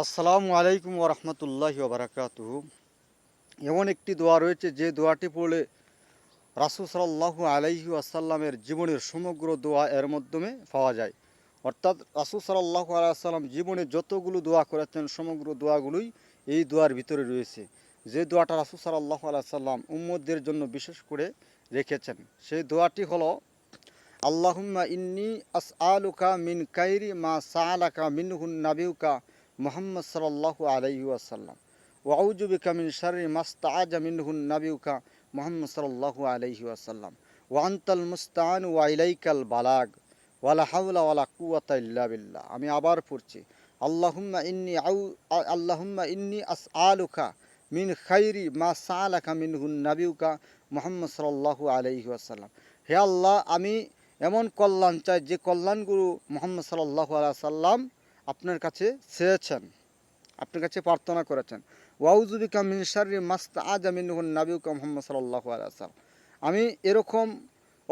আসসালামু আলাইকুম ওয়া রাহমাতুল্লাহি ওয়া বারাকাতুহু। এমন একটি দোয়া রয়েছে যে দোয়াটি পড়লে রাসূল সাল্লাল্লাহু আলাইহি ওয়াসাল্লামের জীবনের সমগ্র দোয়া এর মাধ্যমে পাওয়া যায়। অর্থাৎ রাসূল সাল্লাল্লাহু আলাইহি ওয়াসাল্লাম জীবনে যতগুলো দোয়া করেছেন সমগ্র দোয়াগুলোই এই দোয়ার ভিতরে রয়েছে। যে দোয়াটা রাসূল সাল্লাল্লাহু আলাইহি ওয়াসাল্লাম উম্মতদের জন্য বিশেষ করে রেখেছেন সেই দোয়াটি হলো আল্লাহুম্মা ইন্নী আসআলুকা মিন কাইরি মা সাআলাকা মিনহুন নাবিয়ুকা মুহাম্মদ সাল্লাল্লাহু আলাইহি ওয়াসাল্লাম ওয়া আউযু বিকা মিন শাররি মাস্তাআজা মিনহুন নাবিয়ুকা মুহাম্মদ সাল্লাল্লাহু আলাইহি ওয়াসাল্লাম ওয়া আনতাল মুস্তাআন ওয়া ইলাইকাল বালাগ ওয়ালা হাওলা ওয়ালা কুওয়াতা ইল্লা বিল্লাহ। আমি আবার পড়ছি, আল্লাহুম্মা ইন্নী আসআলুকা মিন খাইরি মা সাআলাকা মিনহুন নাবিয়ুকা মুহাম্মদ সাল্লাল্লাহু আলাইহি ওয়াসাল্লাম। হে আল্লাহ, আমি এমন কল্যাণ চাই যে কল্যাণগুলো মুহাম্মদ সাল্লাল্লাহু আলাইহি সাল্লাম আপনার কাছে চেয়েছেন, আপনার কাছে প্রার্থনা করেছেন। ওয়াউযু বিকা মিন শাররি মাস্তাআজা মিনহুন নাবিয়ুকা মুহাম্মদ সাল্লাল্লাহু আলাইহি সাল্লাম। আমি এরকম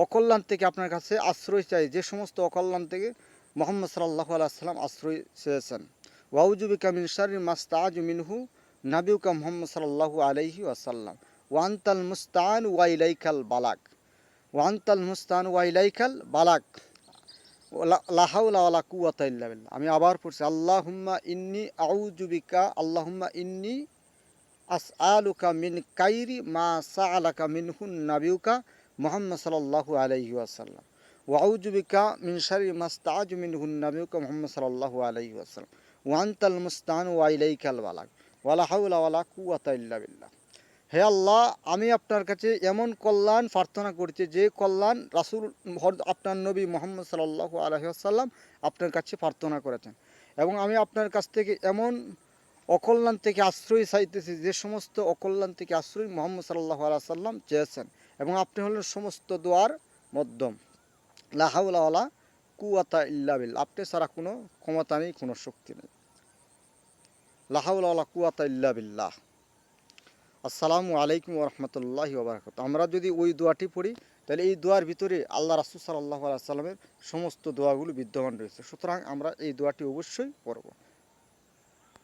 অকল্যাণ থেকে আপনার কাছে আশ্রয় চাই যে সমস্ত অকল্যাণ থেকে মুহাম্মদ সাল্লাল্লাহু আলাইহি সাল্লাম আশ্রয় চেয়েছেন। ওয়াউযু বিকা মিন শাররি মাস্তাআজু মিনহু নাবিয়ুকা মুহাম্মদ সাল্লাল্লাহু আলাইহি ওয়াসাল্লাম ওয়া আনতাল মুস্তাআন ওয়া ইলাইকাল বালাগ ওয়ান্তাল মুস্তান ওয়া ইলাইকাল বালাক লা হাওলা ওয়ালা কুওয়াতা ইল্লা বিল্লাহ। আমি আবার পড়ছি, আল্লাহুম্মা ইন্নী আউযু বিকা আল্লাহুম্মা ইন্নী আসআলুকা মিন কাইরি মা সাআলাকা মিনহুন নাবিয়ুকা মুহাম্মদ সাল্লাল্লাহু আলাইহি ওয়াসাল্লাম ওয়া আউযু বিকা মিন শাররি মাস্তাআজু মিনহুন নাবিয়ুকা মুহাম্মদ সাল্লাল্লাহু আলাইহি ওয়াসাল্লাম ওয়া আনতাল মুস্তান ওয়া ইলাইকাল বালাগ ওয়ালা হাওলা ওয়ালা কুওয়াতা ইল্লা বিল্লাহ। হে আল্লাহ, আমি আপনার কাছে এমন কল্যাণ প্রার্থনা করছি যে কল্যাণ রাসূল আপনার নবী মুহাম্মদ সাল্লাল্লাহু আলাইহি ওয়াসাল্লাম আপনার কাছে প্রার্থনা করেছেন, এবং আমি আপনার কাছ থেকে এমন অকল্যাণ থেকে আশ্রয় চাইতেছি যে সমস্ত অকল্যাণ থেকে আশ্রয় মুহাম্মদ সাল্লাল্লাহু আলাইহি ওয়াসাল্লাম চেয়েছেন, এবং আপনি হলেন সমস্ত দোয়ার মধ্যম। লা হাওলা ওয়ালা কুওয়াতা ইল্লা বিল্লাহ। আপনি ছাড়া কোনো ক্ষমতা নেই, কোনো শক্তি নেই। লা হাওলা ওয়ালা কুওয়াতা ইল্লা বিল্লাহ। আসসালামু আলাইকুম ওয়া রাহমাতুল্লাহি ওয়া বারাকাতুহু। আমরা যদি ওই দোয়াটি পড়ি তাহলে এই দোয়ার ভিতরে আল্লাহ রাসূল সাল্লাল্লাহু আলাইহি ওয়াসাল্লামের সমস্ত দোয়াগুলো বিদ্যমান রয়েছে। সুতরাং আমরা এই দোয়াটি অবশ্যই পড়ব।